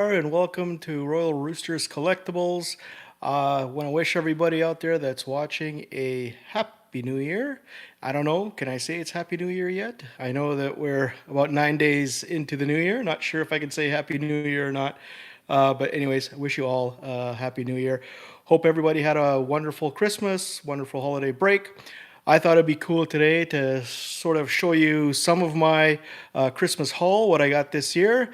and welcome to Royal Roosters Collectibles. I want to wish everybody out there that's watching a Happy New Year. I don't know, can I say it's Happy New Year yet? I know that we're about 9 days into the new year. Not sure if I can say Happy New Year or not. But anyways, I wish you all Happy New Year. Hope everybody had a wonderful Christmas, wonderful holiday break. I thought it'd be cool today to sort of show you some of my Christmas haul, what I got this year.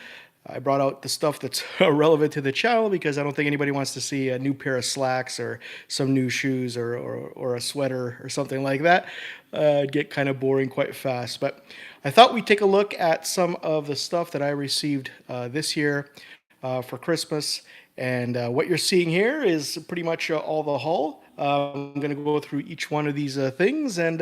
I brought out the stuff that's relevant to the channel because I don't think anybody wants to see a new pair of slacks or some new shoes or a sweater or something like that. It'd get kind of boring quite fast. But I thought we'd take a look at some of the stuff that I received this year for Christmas. And what you're seeing here is pretty much all the haul. I'm going to go through each one of these things and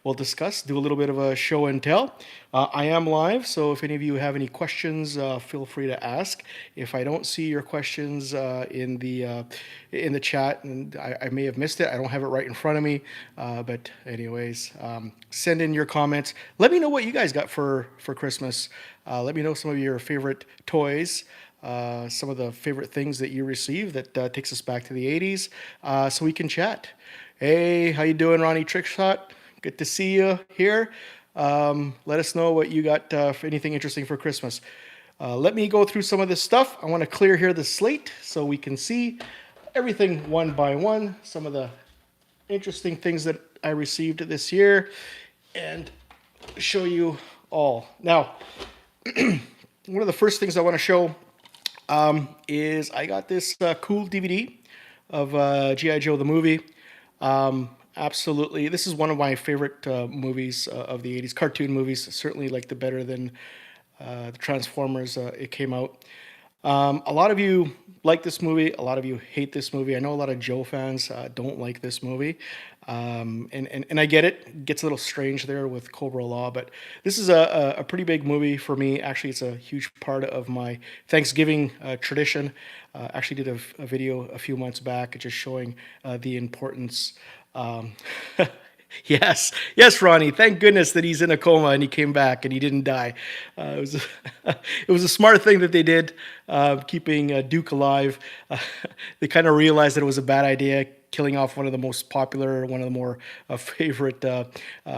we'll discuss, do a little bit of a show and tell. I am live, so if any of you have any questions, feel free to ask. If I don't see your questions in the chat, and I may have missed it, I don't have it right in front of me. But anyways, send in your comments. Let me know what you guys got for Christmas. Let me know some of your favorite toys. Some of the favorite things that you received that takes us back to the 80s, so we can chat. Hey, how you doing, Ronnie Trickshot? Good to see you here. Let us know what you got for anything interesting for Christmas. Let me go through some of this stuff. I want to clear here the slate so we can see everything one by one, some of the interesting things that I received this year, and show you all. Now, one of the first things I want to show is I got this cool DVD of G.I. Joe the movie. Absolutely, this is one of my favorite movies of the 80s, cartoon movies. Certainly like the better than the Transformers it came out. A lot of you like this movie. A lot of you hate this movie. I know a lot of Joe fans don't like this movie. And I get it. It gets a little strange there with Cobra Law, but this is a pretty big movie for me. Actually, it's a huge part of my Thanksgiving tradition. Actually did a video a few months back just showing the importance. Yes, yes, Ronnie. Thank goodness that he's in a coma and he came back and he didn't die. It was it was a smart thing that they did, keeping Duke alive. They kind of realized that it was a bad idea, killing off one of the most popular, one of the more favorite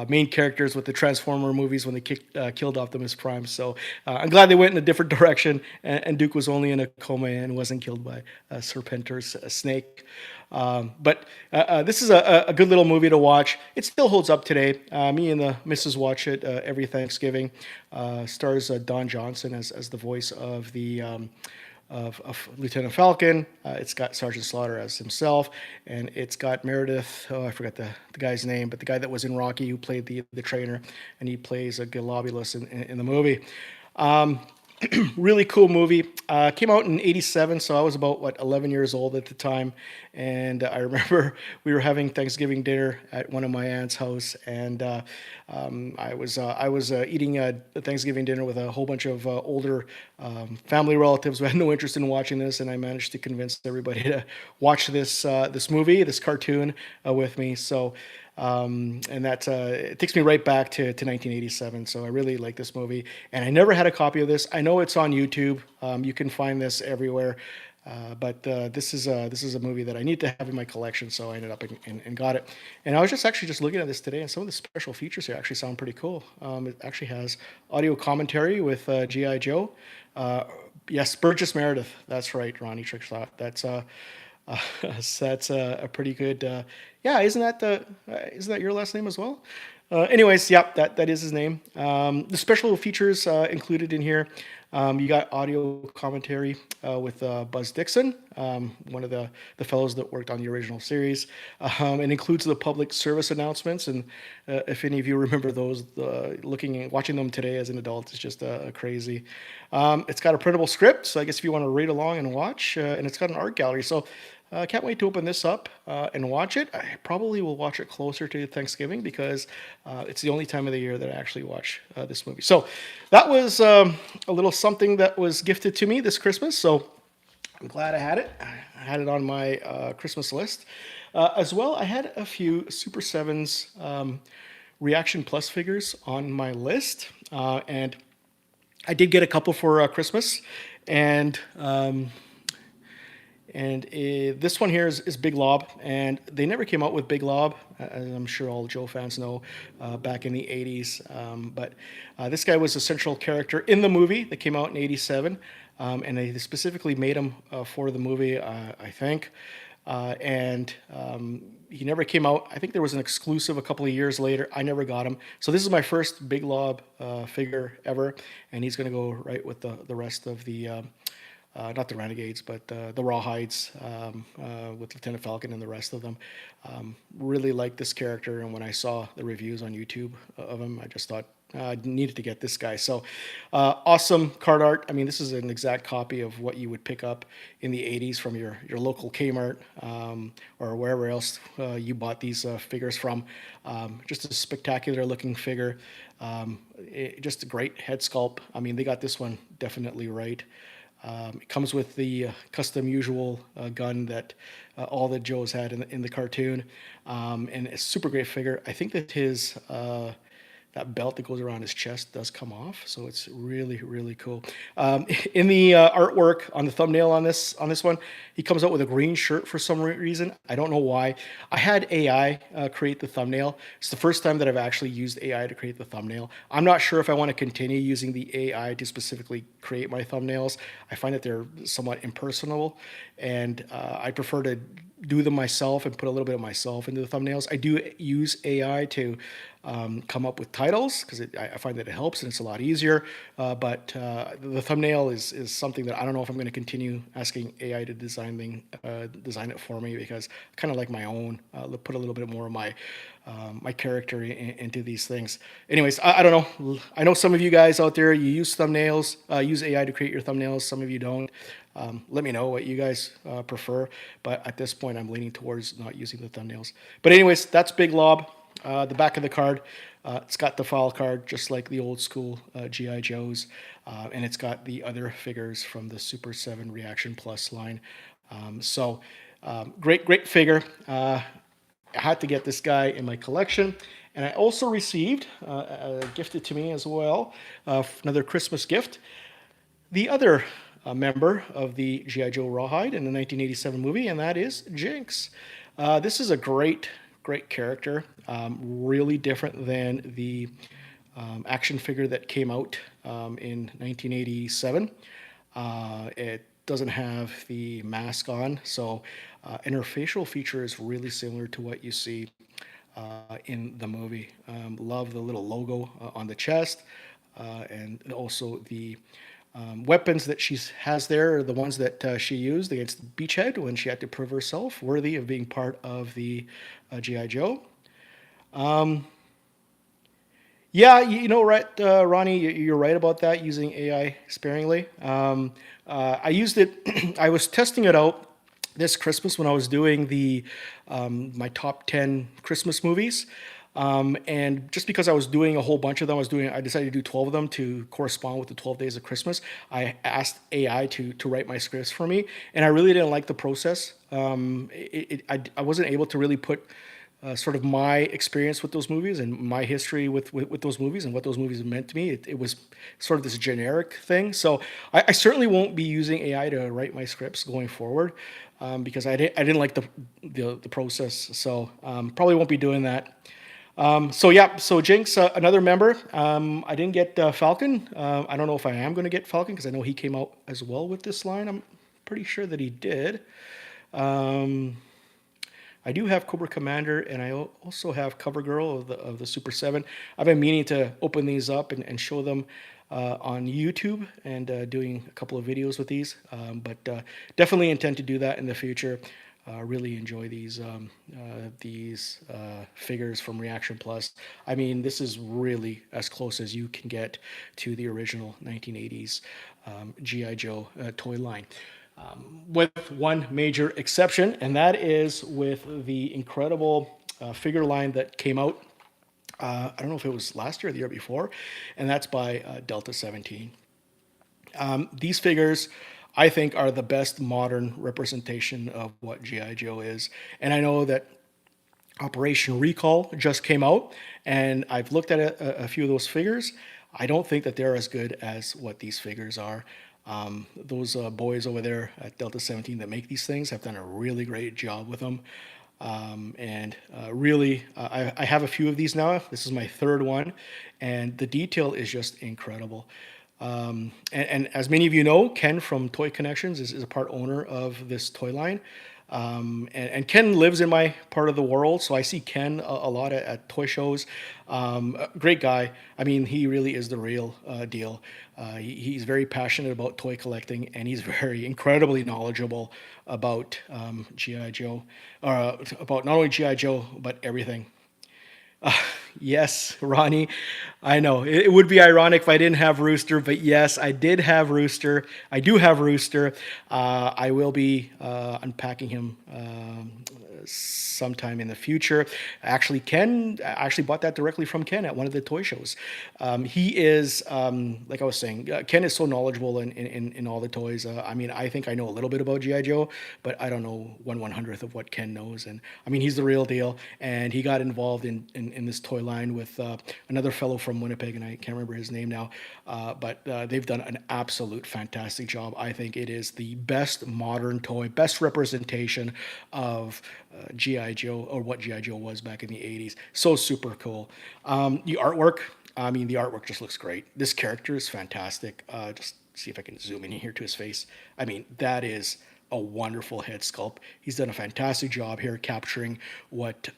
main characters with the Transformer movies when they killed Optimus Prime. So I'm glad they went in a different direction, and Duke was only in a coma and wasn't killed by Serpentor's snake. But this is a good little movie to watch. It still holds up today. Me and the missus watch it every Thanksgiving. Stars Don Johnson as the voice of the of Lieutenant Falcon. It's got Sergeant Slaughter as himself, and it's got Meredith. Oh, I forgot the guy's name, but the guy that was in Rocky who played the trainer, and he plays a Globulus in the movie. Really cool movie. Came out in '87, so I was about 11 years old at the time, and I remember we were having Thanksgiving dinner at one of my aunt's house, and I was eating a Thanksgiving dinner with a whole bunch of older family relatives who had no interest in watching this, and I managed to convince everybody to watch this movie, this cartoon, with me. So. And that it takes me right back to 1987. So I really like this movie, and I never had a copy of this. I know it's on YouTube. You can find this everywhere, but this is a movie that I need to have in my collection. So I ended up and got it. And I was just looking at this today, and some of the special features here actually sound pretty cool. It actually has audio commentary with G.I. Joe. Yes, Burgess Meredith. That's right, Ronnie Trickshot. That's a pretty good. Yeah, isn't that your last name as well? Anyways, yeah, that is his name. The special features included in here. You got audio commentary with Buzz Dixon, one of the fellows that worked on the original series. It includes the public service announcements, and if any of you remember those, watching them today as an adult is just crazy. It's got a printable script, so I guess if you want to read along and watch, and it's got an art gallery. So I can't wait to open this up and watch it. I probably will watch it closer to Thanksgiving because it's the only time of the year that I actually watch this movie. So that was a little something that was gifted to me this Christmas. So I'm glad I had it. I had it on my Christmas list. As well, I had a few Super7's Reaction Plus figures on my list. And I did get a couple for Christmas, And this one here is Big Lob, and they never came out with Big Lob, as I'm sure all Joe fans know, back in the 80s. But this guy was a central character in the movie that came out in 87, and they specifically made him for the movie, I think. And he never came out. I think there was an exclusive a couple of years later. I never got him. So this is my first Big Lob figure ever, and he's going to go right with the rest of the not the Renegades, but the Rawhides with Lieutenant Falcon and the rest of them. Really like this character, and when I saw the reviews on YouTube of him, I just thought I needed to get this guy. So awesome card art. I mean, this is an exact copy of what you would pick up in the 80s from your local Kmart or wherever else you bought these figures from. Just a spectacular looking figure. Just a great head sculpt. I mean, they got this one definitely right. It comes with the custom usual gun that all the Joes had in the cartoon, and it's a super great figure. I think that his that belt that goes around his chest does come off, so it's really, really cool. In the artwork on the thumbnail on this one, he comes out with a green shirt for some reason. I don't know why. I had AI create the thumbnail. It's the first time that I've actually used AI to create the thumbnail. I'm not sure if I want to continue using the AI to specifically create my thumbnails. I find that they're somewhat impersonal, and I prefer to do them myself and put a little bit of myself into the thumbnails. I do use AI to come up with titles because I find that it helps and it's a lot easier. But the thumbnail is something that I don't know if I'm going to continue asking AI to design it for me, because I kind of like my own. Put a little bit more of my character into these things. Anyways, I don't know. I know some of you guys out there, you use thumbnails, use AI to create your thumbnails. Some of you don't. Let me know what you guys prefer. But at this point, I'm leaning towards not using the thumbnails. But anyways, that's Big Lob. The back of the card, it's got the file card just like the old school G.I. Joes, and it's got the other figures from the Super7 Reaction Plus line. Great figure. I had to get this guy in my collection, and I also received, gifted to me as well, another Christmas gift, the other member of the G.I. Joe Rawhide in the 1987 movie, and that is Jinx. This is a great character, really different than the action figure that came out in 1987. It doesn't have the mask on, so and her facial feature is really similar to what you see in the movie. Love the little logo on the chest, and also the weapons that she has there are the ones that she used against Beachhead when she had to prove herself worthy of being part of the G.I. Joe. Yeah, right, Ronnie, you're right about that, using AI sparingly. I used it, I was testing it out this Christmas when I was doing the my top 10 Christmas movies. And just because I was doing a whole bunch of them, I decided to do 12 of them to correspond with the 12 days of Christmas. I asked AI to write my scripts for me, and I really didn't like the process. I wasn't able to really put sort of my experience with those movies and my history with those movies and what those movies meant to me. It was sort of this generic thing. So I certainly won't be using AI to write my scripts going forward, because I didn't like the process. So probably won't be doing that. So Jinx, another member. I didn't get Falcon. I don't know if I am going to get Falcon because I know he came out as well with this line. I'm pretty sure that he did. I do have Cobra Commander, and I also have Cover Girl of the Super7. I've been meaning to open these up and show them on YouTube and doing a couple of videos with these, but definitely intend to do that in the future. Really enjoy these figures from Reaction Plus. I mean, this is really as close as you can get to the original 1980s G.I. Joe toy line. With one major exception, and that is with the incredible figure line that came out, I don't know if it was last year or the year before, and that's by Delta 17. These figures, I think, are the best modern representation of what G.I. Joe is. And I know that Operation Recall just came out, and I've looked at a few of those figures. I don't think that they're as good as what these figures are. Those boys over there at Delta 17 that make these things have done a really great job with them. And really, I have a few of these now. This is my third one, and the detail is just incredible. And as many of you know, Ken from Toy Connections is a part owner of this toy line. And Ken lives in my part of the world, so I see Ken a lot at toy shows. Great guy. I mean, he really is the real deal. He's very passionate about toy collecting, and he's very incredibly knowledgeable about GI Joe, about not only GI Joe but everything. Yes, Ronnie. I know it would be ironic if I didn't have Rooster, but yes, I did have Rooster. I do have Rooster. I will be unpacking him sometime in the future. Actually, Ken actually bought that directly from Ken at one of the toy shows. He is, like I was saying, Ken is so knowledgeable in all the toys. I mean, I think I know a little bit about GI Joe, but I don't know 1/100th of what Ken knows. And I mean, he's the real deal. And he got involved in this toy line with another fellow from Winnipeg, and I can't remember his name now. But they've done an absolute fantastic job. I think it is the best modern toy, best representation of GI Joe, or what GI Joe was back in the 80s. So super cool. The artwork, I mean, the artwork just looks great. This character is fantastic. Just see if I can zoom in here to his face. I mean, that is a wonderful head sculpt. He's done a fantastic job here capturing what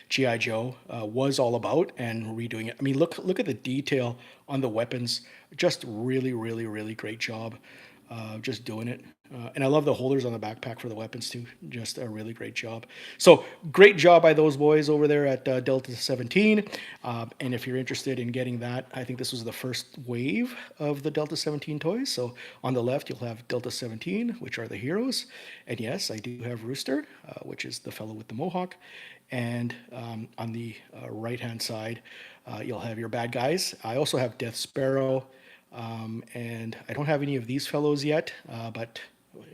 GI Joe was all about and redoing it. I mean, look at the detail on the weapons. Just really, really, really great job just doing it. And I love the holders on the backpack for the weapons too. Just a really great job. So great job by those boys over there at Delta 17. And if you're interested in getting that, I think this was the first wave of the Delta 17 toys. So on the left, you'll have Delta 17, which are the heroes. And yes, I do have Rooster, which is the fellow with the mohawk. And on the right-hand side, you'll have your bad guys. I also have Death Sparrow, and I don't have any of these fellows yet, but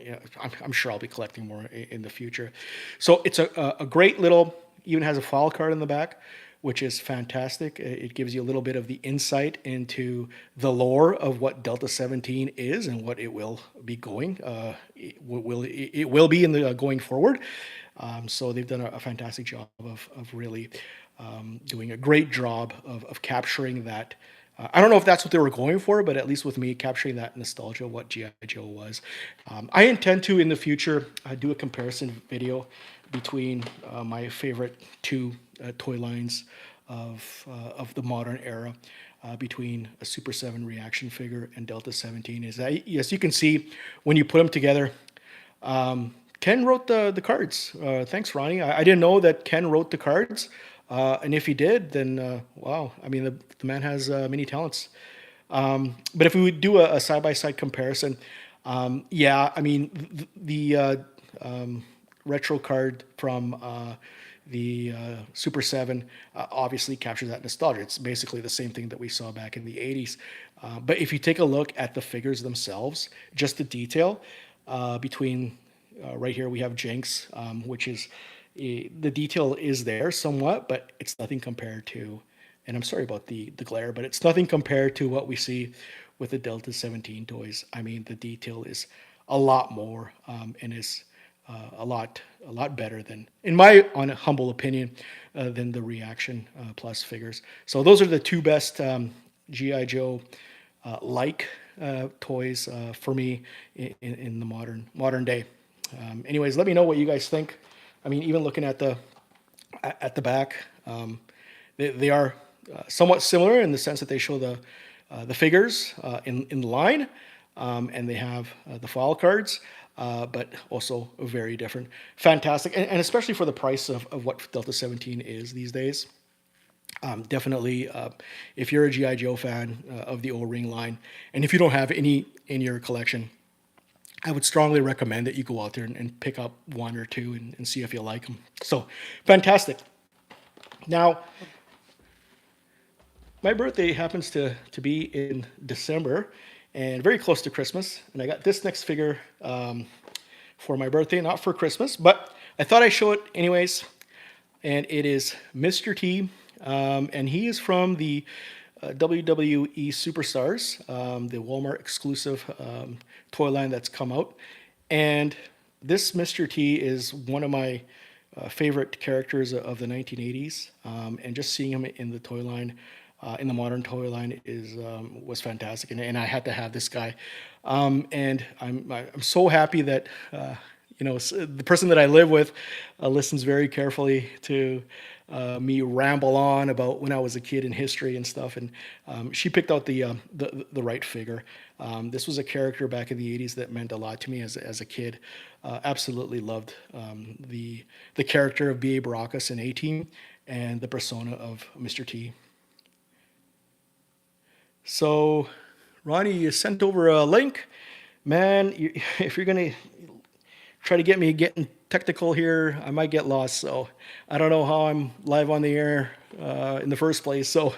yeah, I'm sure I'll be collecting more in the future. So it's a great little, even has a file card in the back, which is fantastic. It gives you a little bit of the insight into the lore of what Delta 17 is and what it will be going. It will be in the going forward. So they've done a fantastic job of really doing a great job of capturing that. I don't know if that's what they were going for, but at least with me, capturing that nostalgia of what G.I. Joe was. I intend to, in the future, do a comparison video between my favorite two toy lines of the modern era, between a Super7 reaction figure and Delta 17. Yes, you can see when you put them together, Ken wrote the cards. Thanks, Ronnie. I didn't know that Ken wrote the cards. And if he did, then wow. I mean, the man has many talents. But if we would do a side-by-side comparison, yeah, I mean, the retro card from the Super 7 obviously captures that nostalgia. It's basically the same thing that we saw back in the 80s. But if you take a look at the figures themselves, just the detail between right here we have Jinx, which is the detail is there somewhat, but it's nothing compared to, and I'm sorry about the glare, but it's nothing compared to what we see with the Delta 17 toys. I mean, the detail is a lot more and is a lot better than, in my humble opinion, than the Reaction Plus figures. So those are the two best GI Joe like toys for me in the modern day. Anyways, let me know what you guys think. I mean, even looking at the back, they are somewhat similar in the sense that they show the figures in line, and they have the file cards, but also very different. Fantastic, and especially for the price of what Delta 17 is these days. Definitely, if you're a G.I. Joe fan of the O-ring line, and if you don't have any in your collection, I would strongly recommend that you go out there and pick up one or two and see if you like them. So, fantastic. Now, my birthday happens to be in December and very close to Christmas. And I got this next figure for my birthday, not for Christmas, but I thought I'd show it anyways. And it is Mr. T. And he is from the WWE Superstars, the Walmart exclusive toy line that's come out. And this Mr. T is one of my favorite characters of the 1980s. And just seeing him in the toy line, in the modern toy line, was fantastic. And I had to have this guy. And I'm so happy that the person that I live with listens very carefully to me ramble on about when I was a kid in history and stuff, and she picked out the right figure. This was a character back in the '80s that meant a lot to me as a kid. Absolutely loved the character of B.A. Baracus in A-Team and the persona of Mr. T. So, Ronnie, you sent over a link. Man, if you're gonna try to get me getting technical here, I might get lost. So I don't know how I'm live on the air in the first place. So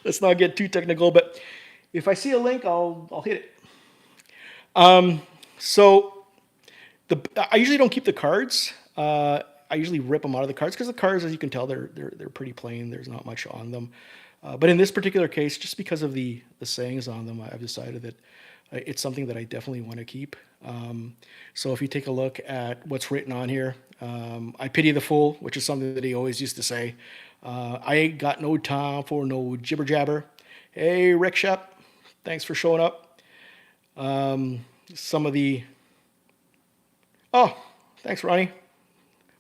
let's not get too technical. But if I see a link, I'll hit it. So I usually don't keep the cards. I usually rip them out of the cards because the cards, as you can tell, they're pretty plain. There's not much on them. But in this particular case, just because of the sayings on them, I've decided that it's something that I definitely want to keep. So if you take a look at what's written on here, I pity the fool, which is something that he always used to say. I ain't got no time for no jibber jabber. Hey, Rick Shep, thanks for showing up. Some of the... Oh, thanks, Ronnie.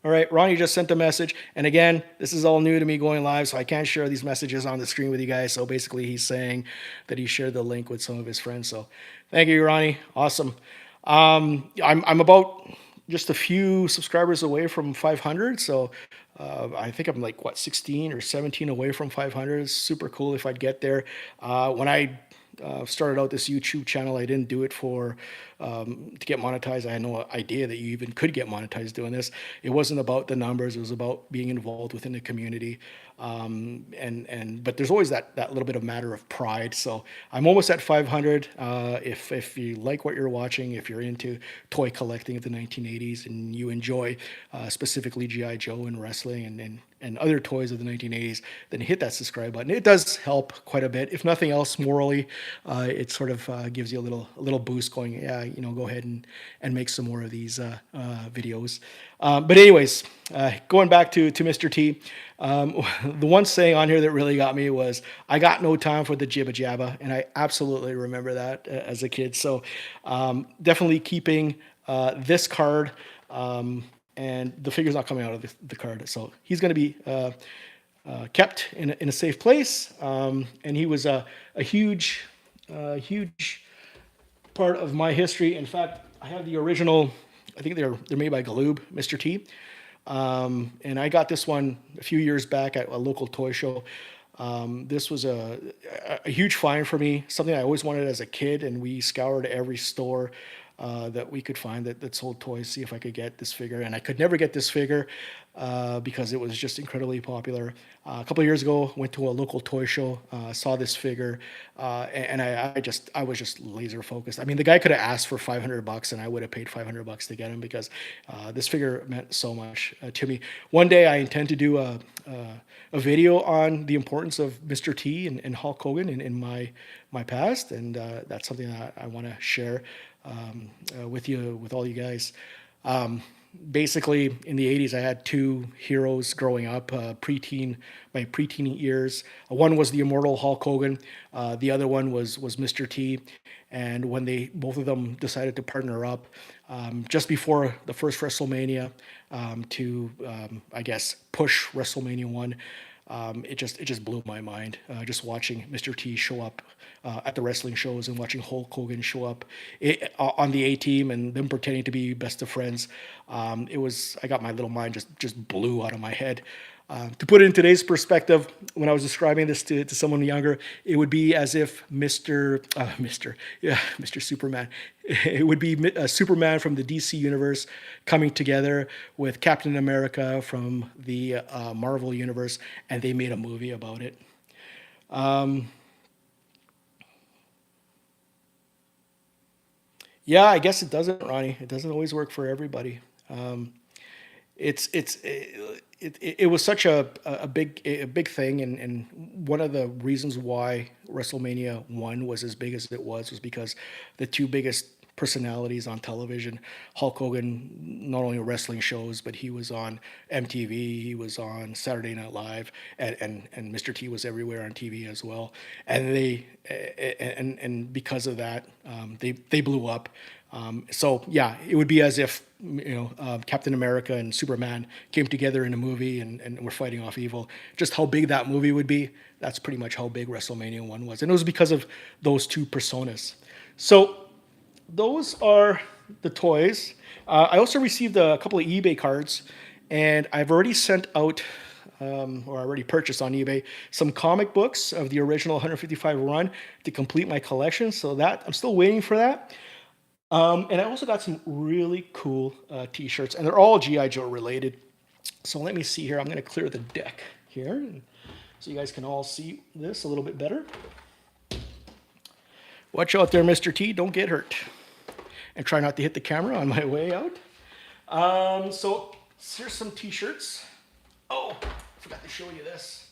All right, Ronnie just sent a message. And again, this is all new to me going live, so I can't share these messages on the screen with you guys. So basically, he's saying that he shared the link with some of his friends. So thank you, Ronnie. Awesome. I'm about just a few subscribers away from 500. So I think I'm like, 16 or 17 away from 500. It's super cool if I'd get there. When I started out this YouTube channel, I didn't do it to get monetized. I had no idea that you even could get monetized doing this. It wasn't about the numbers. It was about being involved within the community. But there's always that little bit of matter of pride. So I'm almost at 500. If you like what you're watching, if you're into toy collecting of the 1980s and you enjoy specifically G.I. Joe and wrestling and other toys of the 1980s, then hit that subscribe button. It does help quite a bit. If nothing else, morally, it sort of gives you a little boost going, yeah, go ahead and make some more of these videos. But anyways, going back to Mr. T, the one saying on here that really got me was, I got no time for the jibba jabba. And I absolutely remember that as a kid. So definitely keeping this card. And the figure's not coming out of the card. So he's going to be kept in a safe place. And he was a huge part of my history. In fact, I have the original. I think they're made by Galoob, Mr. T. And I got this one a few years back at a local toy show. This was a huge find for me, something I always wanted as a kid, and we scoured every store that we could find that sold toys, see if I could get this figure. And I could never get this figure because it was just incredibly popular. A couple of years ago, went to a local toy show, saw this figure, and I was just laser focused. I mean, the guy could have asked for $500 and I would have paid $500 to get him because this figure meant so much to me. One day I intend to do a video on the importance of Mr. T and Hulk Hogan in my past, and that's something that I want to share with all you guys. Basically, in the 80s, I had two heroes growing up, my preteen years. One was the immortal Hulk Hogan. The other one was Mr. T. And when both of them decided to partner up, just before the first WrestleMania, to I guess push WrestleMania 1, it just blew my mind. Just watching Mr. T show up at the wrestling shows and watching Hulk Hogan show up on the A-Team and them pretending to be best of friends. I got my little mind just blew out of my head. To put it in today's perspective, when I was describing this to someone younger, it would be as if Mr. Superman. It would be Superman from the DC universe coming together with Captain America from the Marvel universe, and they made a movie about it. Yeah, I guess it doesn't, Ronnie. It doesn't always work for everybody. It's it was such a big thing, and one of the reasons why WrestleMania 1 was as big as it was because the two biggest personalities on television, Hulk Hogan, not only wrestling shows, but he was on MTV, he was on Saturday Night Live, and Mr. T was everywhere on TV as well. And and because of that, they blew up. So yeah, it would be as if Captain America and Superman came together in a movie and were fighting off evil. Just how big that movie would be, that's pretty much how big WrestleMania 1 was. And it was because of those two personas. So those are the toys. I also received a couple of eBay cards, and I've already sent out, or I already purchased on eBay, some comic books of the original 155 run to complete my collection. So that I'm still waiting for that. And I also got some really cool T-shirts, and they're all GI Joe related. So let me see here. I'm going to clear the deck here, so you guys can all see this a little bit better. Watch out there, Mr. T. Don't get hurt. And try not to hit the camera on my way out. So here's some T-shirts. Oh, I forgot to show you this.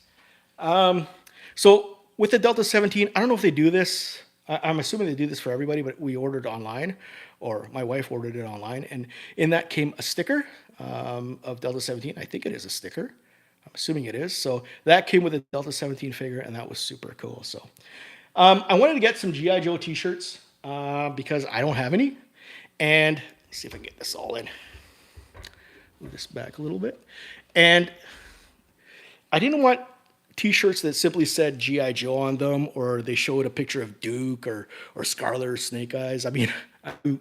So with the Delta 17, I don't know if they do this. I'm assuming they do this for everybody, but we ordered online, or my wife ordered it online, and in that came a sticker of Delta 17. I think it is a sticker. I'm assuming it is. So that came with a Delta 17 figure, and that was super cool. So I wanted to get some GI Joe T-shirts because I don't have any, and let's see if I can get this all in. Move this back a little bit, and I didn't want T-shirts that simply said GI Joe on them, or they showed a picture of Duke or Scarlet or Snake Eyes. I mean,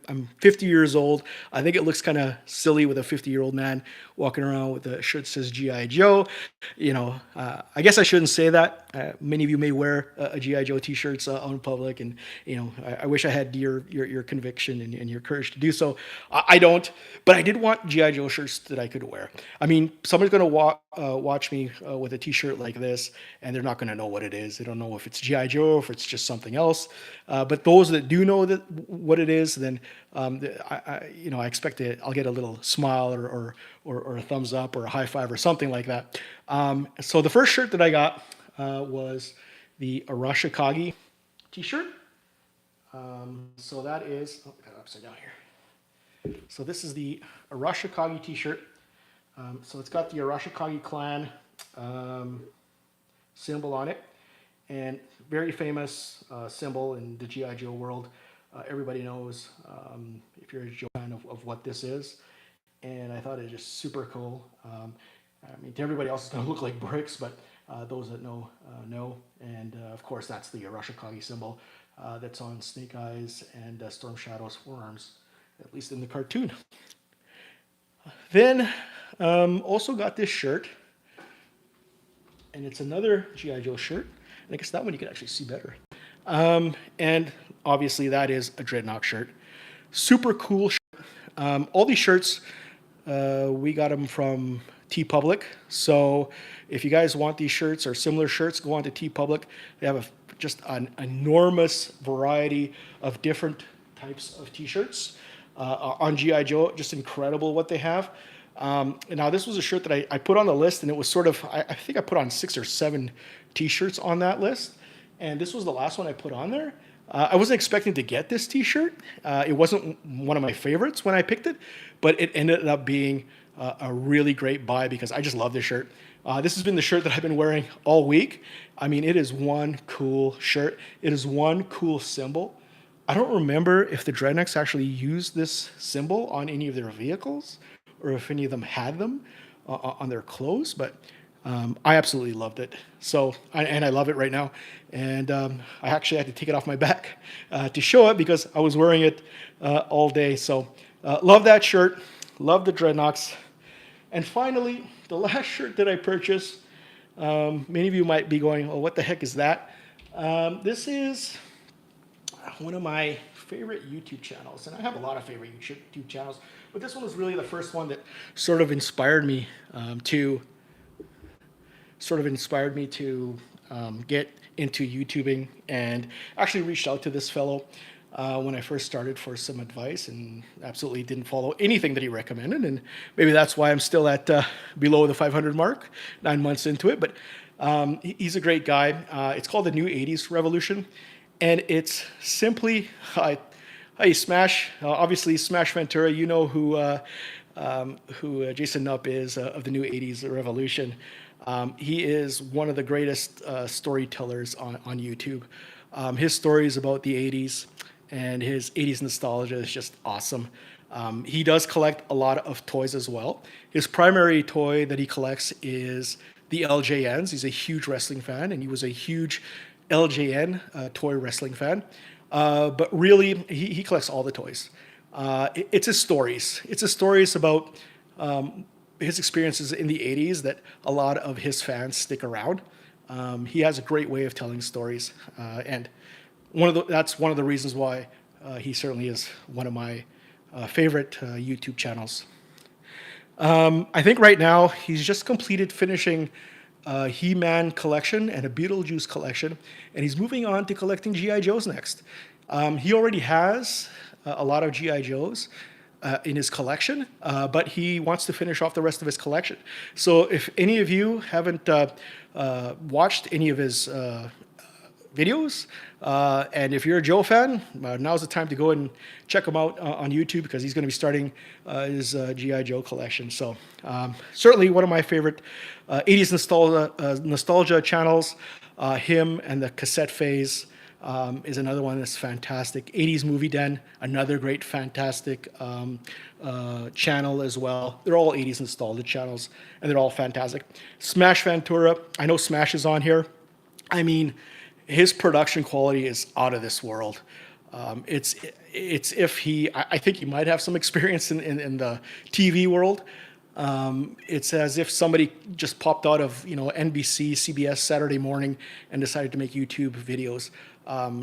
I'm 50 years old. I think it looks kind of silly with a 50-year-old man walking around with a shirt that says GI Joe. I guess I shouldn't say that. Many of you may wear a GI Joe T-shirts out in public, and I wish I had your conviction and your courage to do so. I don't, but I did want GI Joe shirts that I could wear. I mean, someone's going to watch me with a T-shirt like this, and they're not going to know what it is. They don't know if it's GI Joe or if it's just something else. But those that do know what it is, then I expect I'll get a little smile or a thumbs up or a high five or something like that. So the first shirt that I got was the Arashikage T-shirt. So that is, I got it upside down here. So this is the Arashikage T-shirt. So it's got the Arashikage clan symbol on it, and very famous symbol in the GI Joe world. Everybody knows, if you're a Joe fan, of what this is, and I thought it was just super cool. I mean, to everybody else, it's going to look like bricks, but those that know, know. And of course, that's the Arashikage symbol that's on Snake Eyes and Storm Shadow's forearms, at least in the cartoon. Then also got this shirt, and it's another GI Joe shirt. And I guess that one you can actually see better. And obviously that is a Dreadnought shirt. Super cool shirt. All these shirts, we got them from Teepublic. So if you guys want these shirts or similar shirts, go on to Teepublic. They have just an enormous variety of different types of T-shirts on GI Joe. Just incredible what they have. Now this was a shirt that I put on the list, and it was sort of, I think I put on 6 or 7 T-shirts on that list, and this was the last one I put on there. I wasn't expecting to get this T-shirt. It wasn't one of my favorites when I picked it, but it ended up being a really great buy because I just love this shirt. This has been the shirt that I've been wearing all week. I mean, it is one cool shirt. It is one cool symbol. I don't remember if the Dreadnoughts actually used this symbol on any of their vehicles or if any of them had them on their clothes, but I absolutely loved it. So, and I love it right now. And I actually had to take it off my back to show it because I was wearing it all day. So, love that shirt. Love the Dreadnoughts. And finally, the last shirt that I purchased, many of you might be going, oh, what the heck is that? This is one of my favorite YouTube channels. And I have a lot of favorite YouTube channels, but this one was really the first one that sort of inspired me to get into YouTubing, and actually reached out to this fellow. when I first started for some advice, and absolutely didn't follow anything that he recommended. And maybe that's why I'm still at below the 500 mark, 9 months into it. But he's a great guy. It's called the New 80s Revolution, and it's simply hey, Smash. Obviously, Smash Ventura. You know who Jason Nupp is of the New 80s Revolution. He is one of the greatest storytellers on YouTube. His stories about the 80s and his 80s nostalgia is just awesome. He does collect a lot of toys as well. His primary toy that he collects is the LJNs. He's a huge wrestling fan, and he was a huge LJN toy wrestling fan. But really, he collects all the toys. It's his stories. It's his stories about his experiences in the 80s that a lot of his fans stick around. He has a great way of telling stories. And that's one of the reasons why he certainly is one of my favorite YouTube channels. I think right now he's just completed finishing a He-Man collection and a Beetlejuice collection, and he's moving on to collecting G.I. Joes next. He already has a lot of G.I. Joes in his collection, but he wants to finish off the rest of his collection. So if any of you haven't watched any of his videos, and if you're a Joe fan, now's the time to go and check him out on YouTube, because he's going to be starting his G.I. Joe collection. So certainly one of my favorite 80s nostalgia channels. Him and the Cassette Phase is another one that's fantastic. 80s Movie Den, another great, fantastic channel as well. They're all 80s nostalgia channels, and they're all fantastic. Smash Ventura, I know Smash is on here. I mean, his production quality is out of this world. It's if he, I think he might have some experience in the TV world. It's as if somebody just popped out of NBC, CBS Saturday morning and decided to make YouTube videos.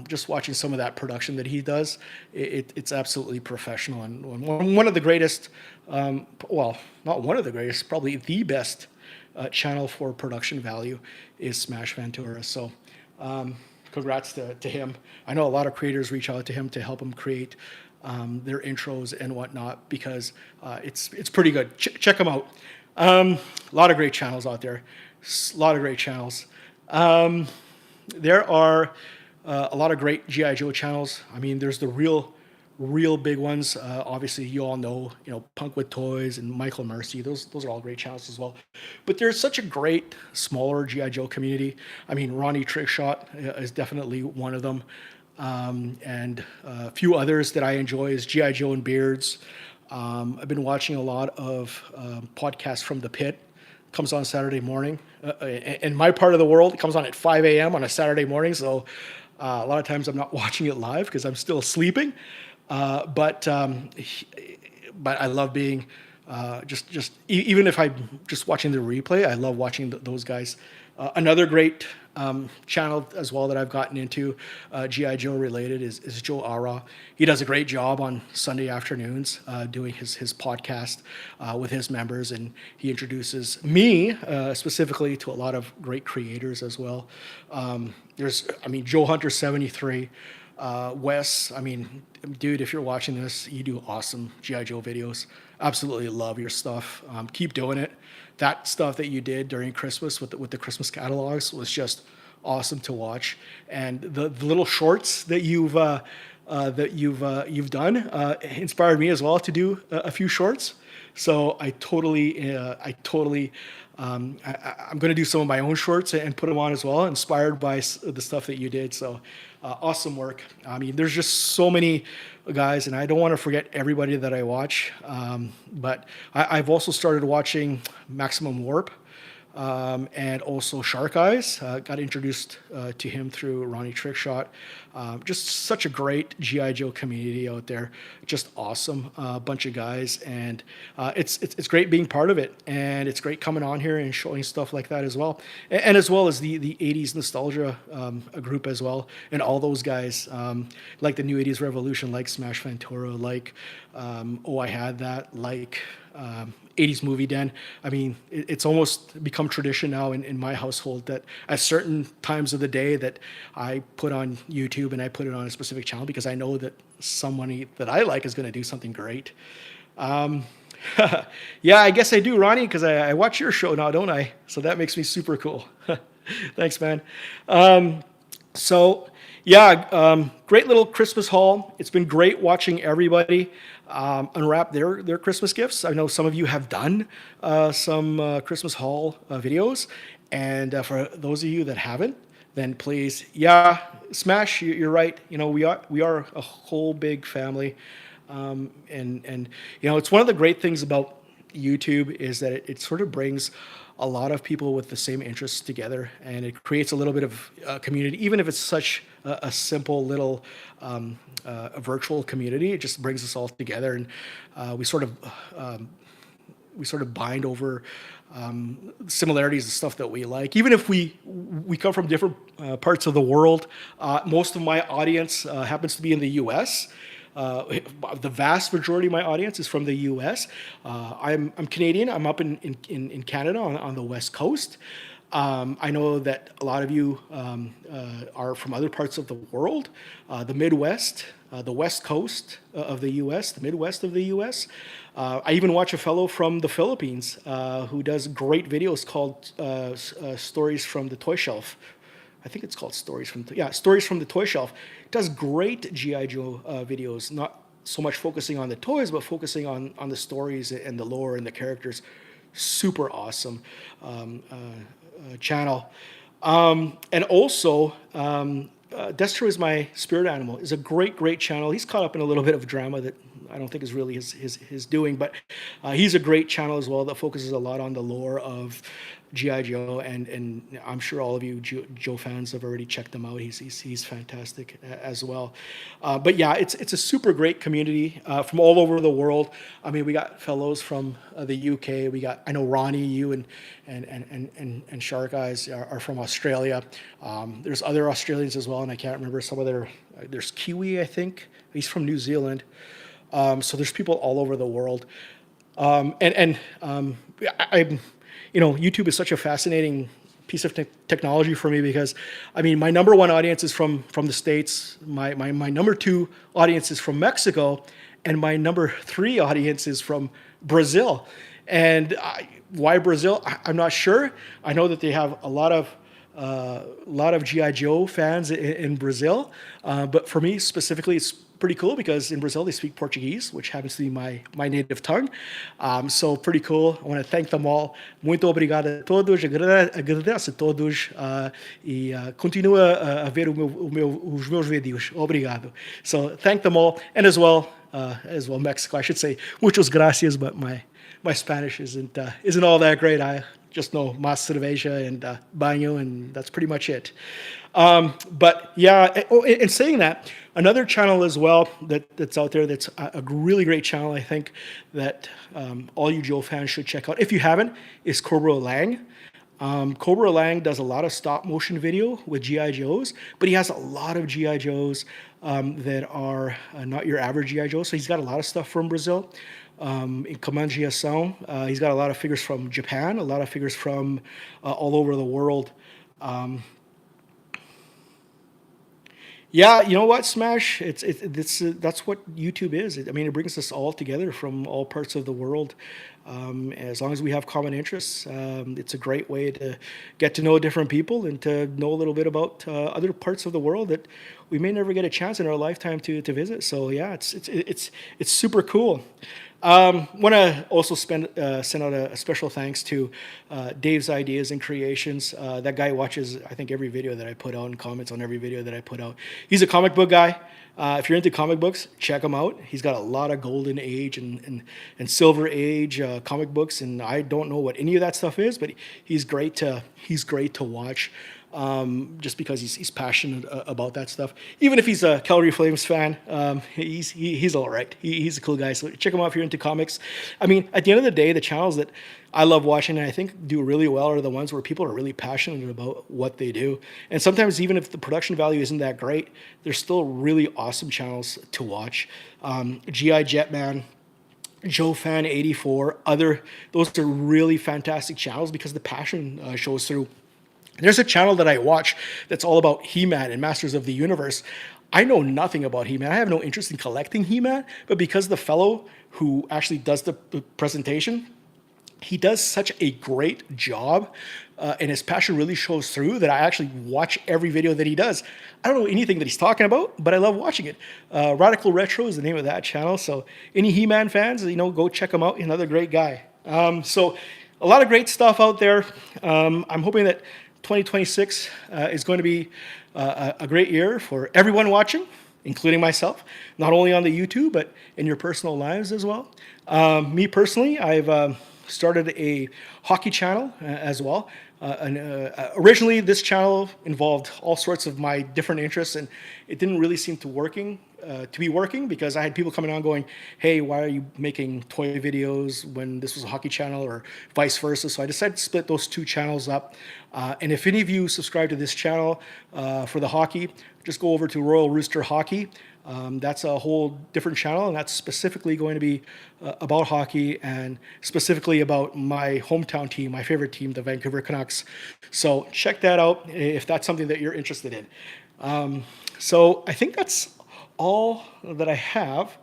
Just watching some of that production that he does, it's absolutely professional, and one of the greatest. Well, not one of the greatest, probably the best channel for production value is Smash Ventura. So. Congrats to him. I know a lot of creators reach out to him to help him create their intros and whatnot, because it's pretty good. Check him out. A lot of great channels out there. A lot of great channels. There are a lot of great G.I. Joe channels. I mean, there's the real big ones. Obviously, you all know, Punk with Toys and Michael Mercy. Those are all great channels as well. But there's such a great smaller G.I. Joe community. I mean, Ronnie Trickshot is definitely one of them. And a few others that I enjoy is G.I. Joe and Beards. I've been watching a lot of podcasts from the Pit. Comes on Saturday morning. In my part of the world, it comes on at 5 a.m. on a Saturday morning. So a lot of times I'm not watching it live because I'm still sleeping. But I love being just even if I'm just watching the replay, I love watching those guys. Another great channel as well that I've gotten into, G.I. Joe related, is Joe Ara. He does a great job on Sunday afternoons doing his podcast with his members, and he introduces me specifically to a lot of great creators as well. Joe Hunter 73. Wes, dude, if you're watching this, you do awesome G.I. Joe videos. Absolutely love your stuff. Keep doing it. That stuff that you did during Christmas with the Christmas catalogs was just awesome to watch. And the little shorts that you've done inspired me as well to do a few shorts. So I'm going to do some of my own shorts and put them on as well, inspired by the stuff that you did. So awesome work. There's just so many guys, and I don't want to forget everybody that I watch. But I've also started watching Maximum Warp. And also Shark Eyes. Got introduced to him through Ronnie Trickshot. Just such a great G.I. Joe community out there. Just awesome bunch of guys, and it's great being part of it. And it's great coming on here and showing stuff like that as well, and as well as the 80s nostalgia group as well, and all those guys like the New 80s Revolution, like Smash Ventura, like I Had That, like 80s movie den. I mean, it's almost become tradition now in my household that at certain times of the day that I put on YouTube and I put it on a specific channel because I know that somebody that I like is going to do something great. Um, yeah, I guess I do, Ronnie, because I watch your show now, don't I? So that makes me super cool. Thanks, man. So, yeah, great little Christmas haul. It's been great watching everybody unwrap their Christmas gifts. I know some of you have done some Christmas haul videos, and for those of you that haven't, then please, yeah, smash. You're right. You know, we are a whole big family, and you know, it's one of the great things about YouTube is that it sort of brings a lot of people with the same interests together, and it creates a little bit of community, even if it's such a simple little a virtual community. It just brings us all together, and we sort of bind over similarities and stuff that we like. Even if we come from different parts of the world, most of my audience happens to be in the U.S. The vast majority of my audience is from the U.S. I'm Canadian. I'm up in Canada on the West Coast. I know that a lot of you are from other parts of the world, the Midwest, the West Coast of the U.S., the Midwest of the U.S. I even watch a fellow from the Philippines who does great videos called Stories from the Toy Shelf. I think it's called Stories from the Toy Shelf. It does great GI Joe videos, not so much focusing on the toys, but focusing on the stories and the lore and the characters. Super awesome channel. And also, Destro is my spirit animal. Is a great channel. He's caught up in a little bit of drama that I don't think is really his doing, but he's a great channel as well that focuses a lot on the lore of GI Joe, and I'm sure all of you Joe fans have already checked him out. He's fantastic as well. But yeah, it's a super great community from all over the world. I mean, we got fellows from the UK. I know Ronnie, you and Shark Eyes are from Australia. There's other Australians as well, and I can't remember some of their. There's Kiwi, I think. He's from New Zealand. So there's people all over the world, I'm. You know, YouTube is such a fascinating piece of technology for me because, I mean, my number one audience is from the States. My number two audience is from Mexico, and my number three audience is from Brazil. And why Brazil? I'm not sure. I know that they have a lot of GI Joe fans in Brazil, but for me specifically, it's pretty cool because in Brazil they speak Portuguese, which happens to be my native tongue. So pretty cool. I want to thank them all. Muito obrigado a todos. Agradeço a todos e continua a ver os meus vídeos. Obrigado. So thank them all, and as well Mexico. I should say muchas gracias, but my Spanish isn't all that great. I just know mas cerveja and baño, and that's pretty much it. But yeah, in saying that, another channel as well that's out there that's a really great channel, I think, that all you Joe fans should check out. If you haven't, is Cobra Lang. Cobra Lang does a lot of stop motion video with GI Joes, but he has a lot of GI Joes that are not your average GI Joe. So he's got a lot of stuff from Brazil. In Comangiação, he's got a lot of figures from Japan, a lot of figures from all over the world. Yeah, you know what, Smash? That's what YouTube is. I mean, it brings us all together from all parts of the world. As long as we have common interests, it's a great way to get to know different people and to know a little bit about other parts of the world that we may never get a chance in our lifetime to visit. So yeah, it's super cool. Want to also send out a special thanks to Dave's Ideas and Creations. That guy watches, I think, every video that I put out and comments on every video that I put out. He's a comic book guy. If you're into comic books, check him out. He's got a lot of Golden Age and Silver Age comic books, and I don't know what any of that stuff is, but he's great to watch. Just because he's passionate about that stuff. Even if he's a Calgary Flames fan, he's all right. He's a cool guy. So check him out if you're into comics. I mean, at the end of the day, the channels that I love watching and I think do really well are the ones where people are really passionate about what they do. And sometimes even if the production value isn't that great, they're still really awesome channels to watch. GI Jetman, Joe Fan 84, other, those are really fantastic channels because the passion shows through. There's a channel that I watch that's all about He-Man and Masters of the Universe. I know nothing about He-Man. I have no interest in collecting He-Man, but because the fellow who actually does the presentation, he does such a great job, and his passion really shows through that I actually watch every video that he does. I don't know anything that he's talking about, but I love watching it. Radical Retro is the name of that channel. So any He-Man fans, go check him out. Another great guy. So a lot of great stuff out there. I'm hoping that 2026 is going to be a great year for everyone watching, including myself, not only on the YouTube, but in your personal lives as well. Me personally, I've started a hockey channel as well. Originally, this channel involved all sorts of my different interests, and it didn't really seem to be working because I had people coming on going, "Hey, why are you making toy videos when this was a hockey channel?" or vice versa. So I decided to split those two channels up. And if any of you subscribe to this channel for the hockey, just go over to Royal Rooster Hockey. That's a whole different channel, and that's specifically going to be about hockey and specifically about my hometown team, my favorite team, the Vancouver Canucks. So check that out if that's something that you're interested in. So I think that's all that I have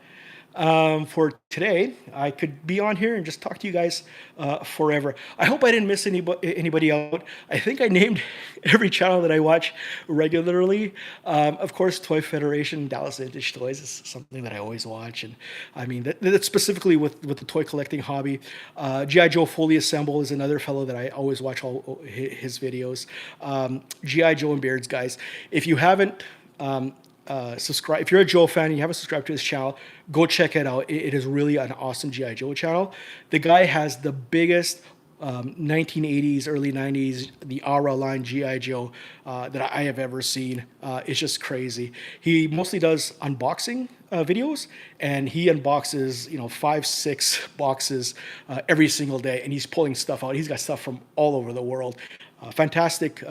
for today. I could be on here and just talk to you guys forever. I hope I didn't miss anybody out. I think I named every channel that I watch regularly. Of course, Toy Federation, Dallas Vintage Toys is something that I always watch. And I mean, that's specifically with the toy collecting hobby. G.I. Joe Fully Assemble is another fellow that I always watch all his videos. G.I. Joe and Beards, guys. If you haven't subscribe, if you're a Joe fan and you haven't subscribed to his channel, go check it out. It is really an awesome G.I. Joe channel. The guy has the biggest 1980s, early 90s, the Aura line G.I. Joe that I have ever seen. It's just crazy. He mostly does unboxing videos, and he unboxes 5-6 boxes every single day, and he's pulling stuff out. He's got stuff from all over the world. Fantastic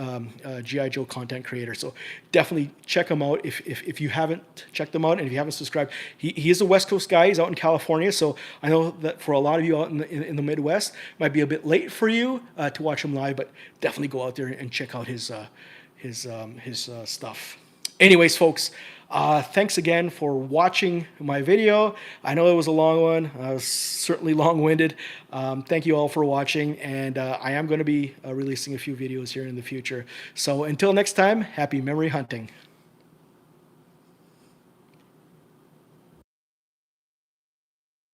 G.I. Joe content creator. So definitely check him out if you haven't checked him out, and if you haven't subscribed. He is a West Coast guy. He's out in California. So I know that for a lot of you out in the Midwest, it might be a bit late for you to watch him live, but definitely go out there and check out his stuff. Anyways, folks, thanks again for watching my video. I know it was a long one. I was certainly long-winded. Thank you all for watching, and I am going to be releasing a few videos here in the future. So until next time, happy memory hunting.